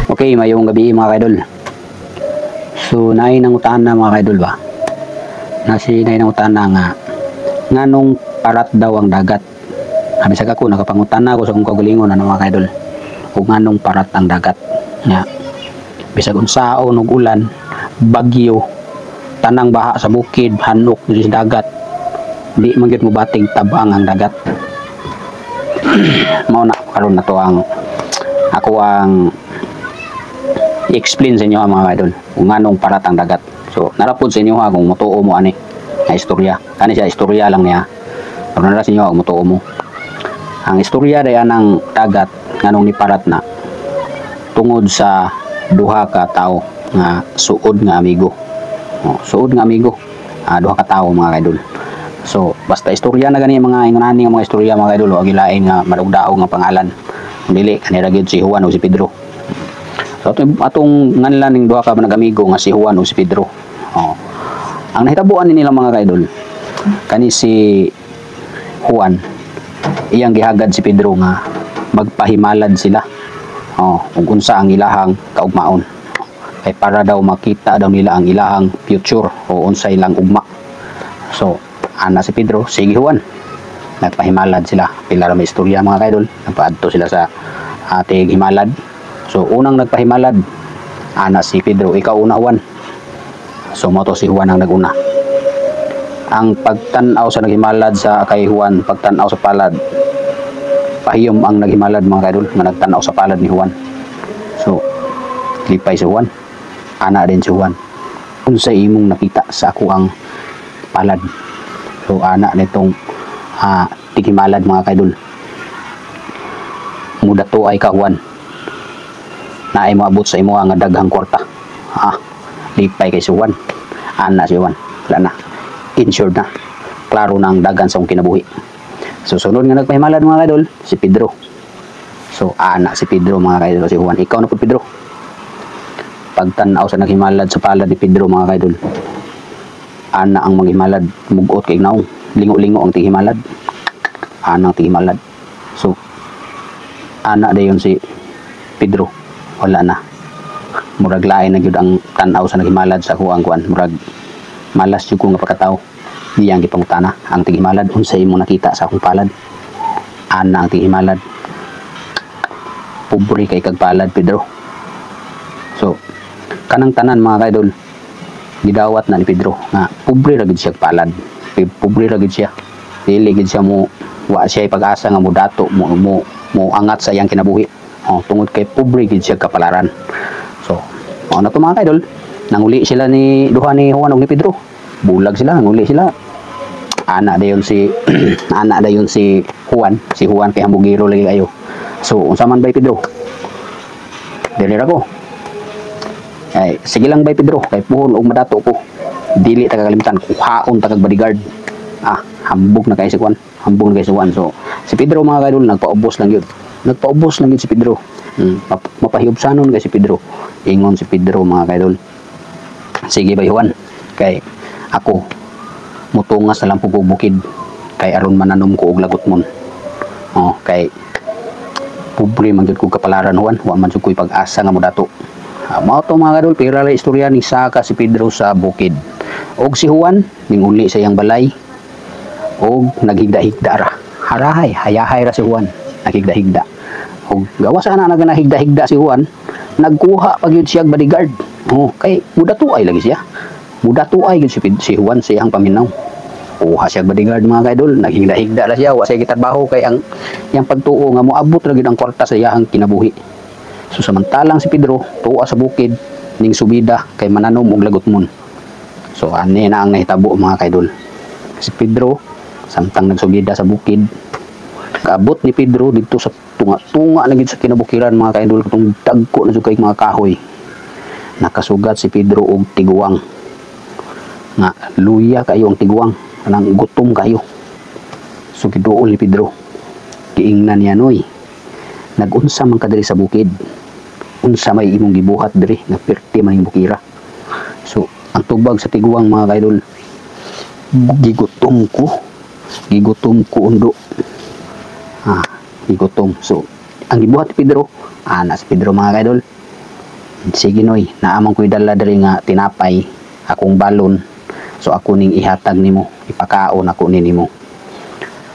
Okay, mayong gabi mga kaidol. So, naay nang utana mga kaidol ba? Naay nang utana nga nganong parat daw ang dagat. Bisag ako nakapangutana ako sa kong kagalingon mga kaidol. Kung nganong parat ang dagat. Nga. Bisag unsaon og ulan, bagyo, tanang baha sa bukid, hanok sa dagat. Di man gyud mo bating tabang ang dagat. Mao na karon na to ang ako ang i-explain sa inyo mga kaidol kung anong parat ang dagat. So narapod sa inyo ha kung mutuo mo ani na istorya. Kani siya istorya lang niya. Pero nara sa inyo kung mutuo mo. Ang istorya dayan ng dagat nganong ni parat na tungod sa duha ka tawo nga suod nga amigo. Suod nga amigo. Duha ka tawo mga kaidol. So basta istorya na gani mga ingonani nga mga istorya mga kaidol, og ilain nga madugdaog nga pangalan. Dili kanira gyud si Juan o si Pedro. So atong nganlan ning duha ka nagamigo nga si Juan o si Pedro. Ang nahitabuan nila mga kaidol, kani si Juan iyang gihagad si Pedro nga magpahimalad sila. Ug unsa ang ilahang kaugmaon. Kay para daw makita daw nila ang ilahang future o unsa ilang ugma. So ana si Pedro, sige Juan. Nagpahimalad sila. Pila ra may istorya mga kaidol. Nagpaadto sila sa ating himalad. So unang nagpahimalad ana si Pedro, ikaw una Juan. So mo to si Juan ang naguna. Ang pagtan-aw sa naghimalad sa kay Juan, pagtan-aw sa palad, pahiyom ang naghimalad mga kaidol nga nagtan-aw sa palad ni Juan. So lipay si Juan, ana din si Juan. Unsa imong nakita sa ako ang palad? So ana nitong tighimalad mga kaidol. Muda to ay ka Juan. Naay moabot sa imo nga daghang kwarta. Lipay kay si Juan. Ana si Juan. Wala na. Insured na. Klaro na ang dagan sa akong kinabuhi. Susunod nga nagpahimalad mga kaidol, si Pedro. So ana si Pedro mga kaidol si Juan. Ikaw na po Pedro. Pagtan-aw sa naghimalad sa palad ni Pedro mga kaidol. Ana ang maghimalad, mugot kay naong. Lingo-lingo ang tihimalad. Ana ang tihimalad. So ana dayon si Pedro. Wala na. Murag lain na gyud ang tan-aw sa naghimalad sa kuang kuan. Murag malas jud ko nga pagkatao. Diyang gipangutana ang tihimalad, unsa imong nakita sa akong palad? Ana ang tihimalad. Pobre kay kag palad Pedro. So kanang tanan mga kaidol, gidawat na ni Pedro nga pobre ra gid siya palad. Pobre ra gid siya. Dili gid siya mo wa siya pag-asa nga mo dato mo angat sa iyang kinabuhi. Tungod kay pobre gid siya kapalaran. So mao na to mga kaidol, nanguli sila ni duha ni Juan ug ni Pedro. Bulag sila, nanguli sila. Ana dayon si ana dayon si Juan kay hambugiro lagi kayo. So unsa man bay Pedro? Dili ra ko. Ay sige lang bay Pedro, kay puhon og madato ko. Dili ta kagalimutan kuhaon ta kag bodyguard. Hambog na kay si Juan. Hambog na kay si Juan. So si Pedro mga kaidol nagpaubos lang gyud. Nagpaubos lang gyud si Pedro. Mapahiyobsanon kay si Pedro. Ingon si Pedro mga kaidol. Sige bay Juan, kay ako mutungas na lang pug bukid kay aron mananom ko og lagutmon. Kay pobre man gyud ko kapalaran Juan, wa man jud ko'y pag-asa nga modato. Mao to mga kaidol, pira ra istorya ni saka si Pedro sa bukid. Og si Juan ninguli sa iyang balay og naghigda-higda ra. Harahay, hayahay ra si Juan, naghigda-higda. Og gawas ana nagnahigda-higda si Juan, nagkuha pa gyud siya bodyguard. Kay mudatuay lagi siya. Mudatuay gyud si Juan sa iyang paminaw. Kuha siya bodyguard mga kaidol, naghigda-higda ra siya, wa siya gitrabaho kay ang iyang pagtuo nga moabot ra gyud ang kwarta sa iyang kinabuhi. So samantalang si Pedro tuwa sa bukid ning subida kay mananom og lagutmon. So ani na ang nahitabo mga kaidol. Si Pedro samtang nagsubida sa bukid, kaabot ni Pedro dito sa tunga-tunga na gid sa kinabukiran mga kaidol, katong dagko na jud kay mga kahoy. Nakasugat si Pedro og tiguang. Nga luya kayo ang tiguang, kanang gutom kayo. So giduol ni Pedro. Giingnan niya noy. Nagunsa man ka diri sa bukid. Unsa may imong gibuhat diri, nga perti man yung bukira. So ang tubag sa tiguang mga kaidol, gigutom ko undo. Gigutom. So ang gibuhat ni Pedro, ana si Pedro mga kaidol. Sige noy, naamang ko'y dala diri nga tinapay, akong balon. So ako ning ihatag nimo, ipakaon ako nimo.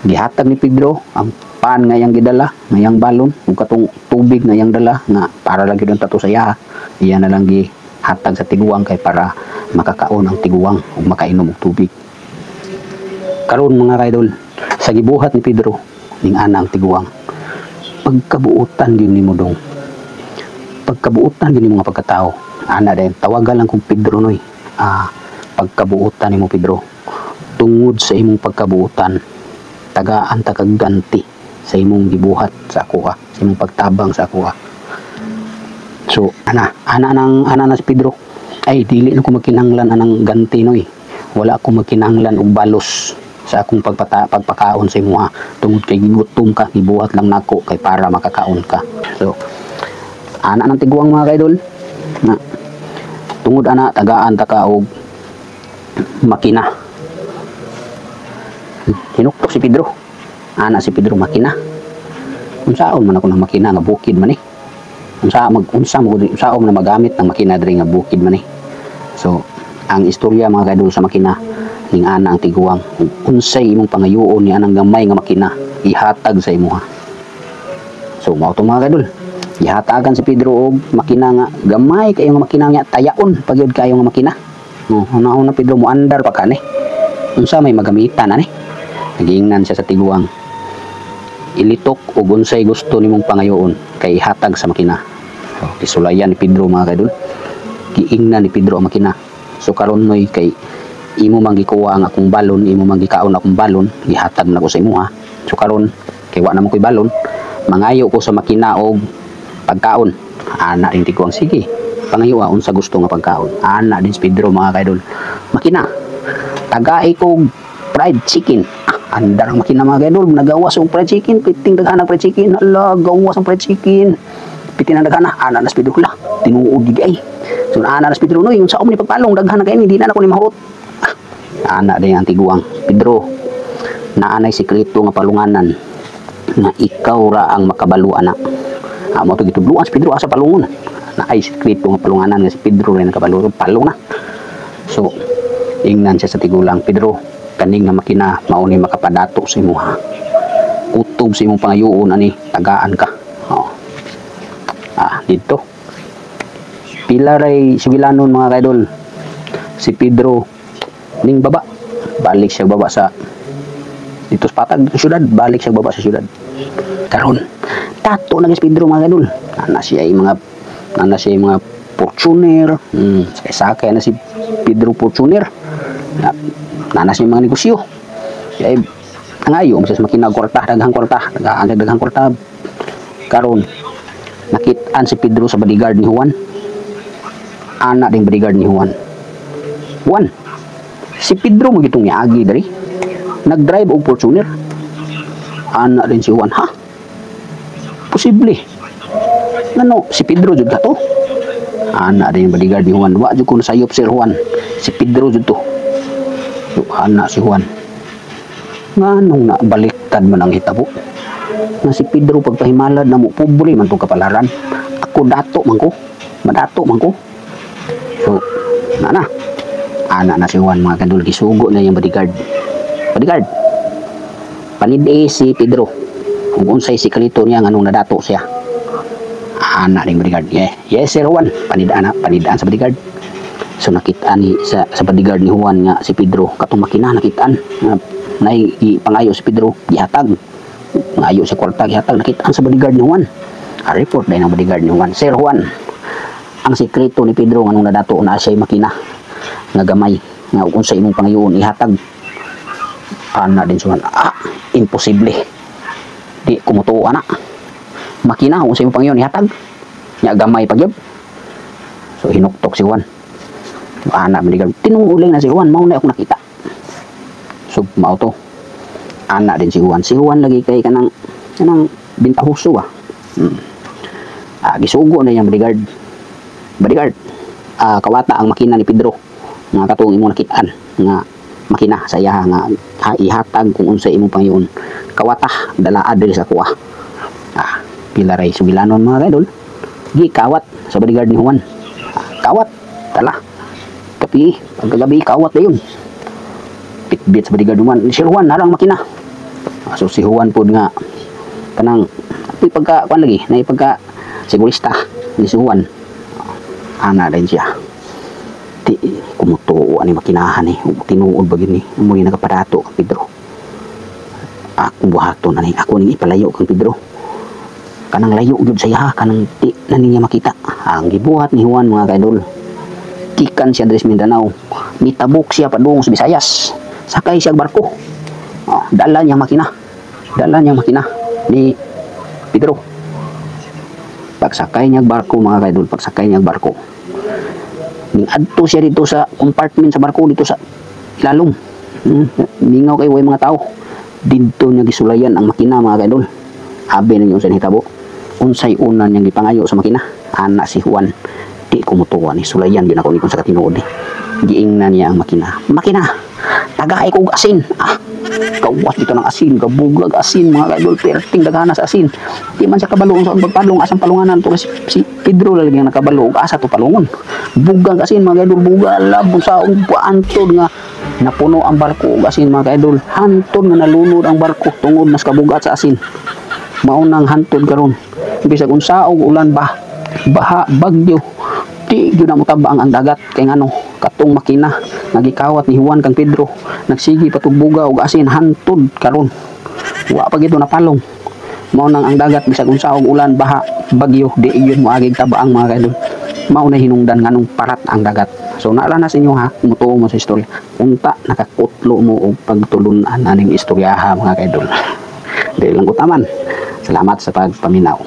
Gihatag ni Pedro ang pan nga yang gidala, nga yang balon, ug katong tubig nga yang dala nga para lang gyud tato sa iya. Iya na lang gihatag sa tiguang kay para makakaon ang tiguang ug makainom og tubig. Karon mga kaidol, sa gibuhat ni Pedro ning ana ang tiguang, pagkabuutan gyud nimo dong. Pagkabuutan gyud nimo nga pagkatao. Ana din tawagan lang kong Pedro noy. Pagkabuutan nimo Pedro. Tungod sa imong pagkabuutan, tagaan ta kag ganti sa imong gibuhat sa ako sa imong pagtabang sa ako. So ana na si Pedro. Ay dili na ko magkinahanglan anang ganti noy. Wala ako magkinahanglan og balos sa akong pagpakaon sa imo tungod kay gigutom ka, gibuhat lang nako kay para makakaon ka. So ana nang tiguang mga kaidol na tungod ana tagaan ta ka og makina. Hinuktok si Pedro. Ana si Pedro makina. Unsaon man ako ng makina nga bukid man unsaon na magamit ng makina diri nga bukid man So ang istorya mga kaidol sa makina ning ana ang tiguang unsay imong pangayoon ni anang gamay nga makina ihatag sa imo So mao to mga kaidol, ihatagan si Pedro og makina nga gamay kayo nga makina nga tayaon pagyud kayo nga makina. Una Pedro mo andar pa kani. Unsa may magamitan ani? Nagingnan siya sa tiguang. Ilitok og unsay gusto nimong pangayoon kay ihatag sa makina. So kisulayan ni Pedro mga kaidol. Giingnan ni Pedro ang makina. So karon moy kay imo man gikuha ang akong balon, imo man gikaon akong balon, ihatag na ko sa imo So karon kay wa na mo koy balon, mangayo ko sa makina og pagkaon. Ana rin tiguang sige. Pangayo unsa gusto nga pagkaon. Ana din si Pedro mga kaidol. Makina. Tagai ko fried chicken. Andar ang makina mga kaidol, nagawas og fried chicken, piting daghan fried chicken. Hala, gawas ang fried chicken. Piting daghan ana na si Pedro la. Tinuod gid ay. So ana na si Pedro no, yung sa ni pagpalong daghan na kay hindi na ako ni mahurot. Ana din ang tiguang. Pedro, naanay sikreto nga palunganan na ikaw ra ang makabalo ana. Amo to gitudluan si Pedro asa palungon. Naay sikreto nga palunganan nga si Pedro rin nakabalo palong na. So ingnan siya sa tigulang, Pedro, kaning nga makina mao ni makapadato sa imo Utob sa imong pangayoon ani, tagaan ka. Dito. Pila ray sibilanon mga kaidol. Si Pedro ning baba. Balik siya baba sa dito sa patag sa syudad, balik siya baba sa syudad. Karon tato na si Pedro mga kaidol. Ana siya mga Fortuner. Sakay na si Pedro Fortuner. Nanas yung mga negosyo. Kaya nangayo sa makina daghang kwarta. Karon nakitaan si Pedro sa bodyguard ni Juan. Ana ding bodyguard ni Juan. Si Pedro mo gitong niagi dari. Nag-drive og Fortuner. Ana din si Juan Posible. Ngano si Pedro jud to? Ana din bodyguard ni Juan. Wa jud ko nasayop si Juan. Si Pedro jud to. So, ana si Juan. Nganong nabaliktad man ang hitabo? Na si Pedro pagpahimalad na mo pobre man tong kapalaran. Ako dato man ko. Madato man ko. So, ana na si Juan mga kadul, gisugo na yung bodyguard. Panid si Pedro. Kung unsay sikrito niya nganong nadato siya. Ana ning bodyguard. Yes sir Juan. Panidaan sa bodyguard. So nakitaan ni sa bodyguard ni Juan nga si Pedro katong makina nakitaan nay pangayo si Pedro gihatag ngayo sa kwarta gihatag nakitaan sa bodyguard ni Juan. Report dai ng bodyguard ni Juan, Sir Juan, ang sikreto ni Pedro nganong nadato na siya makina nga gamay nga kung sa imong pangayoon ihatag. Ana din Juan, imposible, di kumutuo ana makina kung sa imong pangayoon ihatag nya gamay pagyud. So hinuktok si Juan. Ana bodyguard, tinuuling na si Juan, mao na ako nakita. So mao to, ana din si Juan lagi kay kanang bintahuso gisugo na yung bodyguard. Kawata ang makina ni Pedro nga katong imong nakitaan nga makina sa iya nga ihatag kung unsa imong pangayoon. Kawata dala diri sa kuha. Pilaray Subilanon mga kaidol. Gikawat sa bodyguard ni Juan. Kawat, tala. Tapi pagkagabi kawat na yun. Pitbit sa bodyguard ni Juan. Si Juan narang makina. So si Juan po nga kanang pagka kuan lagi na pagka sigurista ni si Juan. Ana din siya. Ti kumutuo ani makinahan ni tinuod ba gini mo ni nakaparato kang Pedro. Ako buhaton ani ako ning ipalayo kang Pedro. Kanang layo gyud saya kanang di na niya makita. Ang gibuhat ni Juan mga kaidol. Kikan siya dres Mindanao. Mitabok siya padung sa Visayas. Sakay siya barko. Dala niya makina. Dala niya makina ni Pedro. Pagsakay niya barko mga kaidol, pagsakay niya barko. Ning adto siya dito sa compartment sa barko dito sa ilalom. Mingaw kay way mga tao. Dito niya gisulayan ang makina mga kaidol. Abi na yung sa hitabo. Unsay unan niyang gipangayo sa makina. Ana si Juan. Di kumutuwa ni sulayan yun ako ni kung sa katinuod ni. Giingnan niya ang makina. Makina, tagaay kong asin. Kawas dito ng asin, kabugag asin mga kaidol. Perting daghanas asin. Di man siya kabalong sa pagpalong asang palunganan to si Pedro lalagi ang nakabalong asa to palungon. Bugang asin mga kaidol, bugalab sa antod nga napuno ang barko og asin mga kaidol. Hantod nga nalunod ang barko tungod nas kabugat sa asin. Maunang hantod karon. Bisag unsa og ulan baha bagyo. Di gyud na motabang ang dagat kay ngano katong makina nagikawat ni Juan kang Pedro nagsigi patugbuga og asin hantod karon wa pa gid napalong mao nang ang dagat bisag unsa og ulan baha bagyo di gyud moagig tabaang mga kaidol mao na hinungdan nganong parat ang dagat. So naala na sa inyo ha mutuo mo sa istorya unta nakakutlo mo og pagtulunan aning istoryaha mga kaidol. Dili lang utaman. Salamat sa pagpaminaw.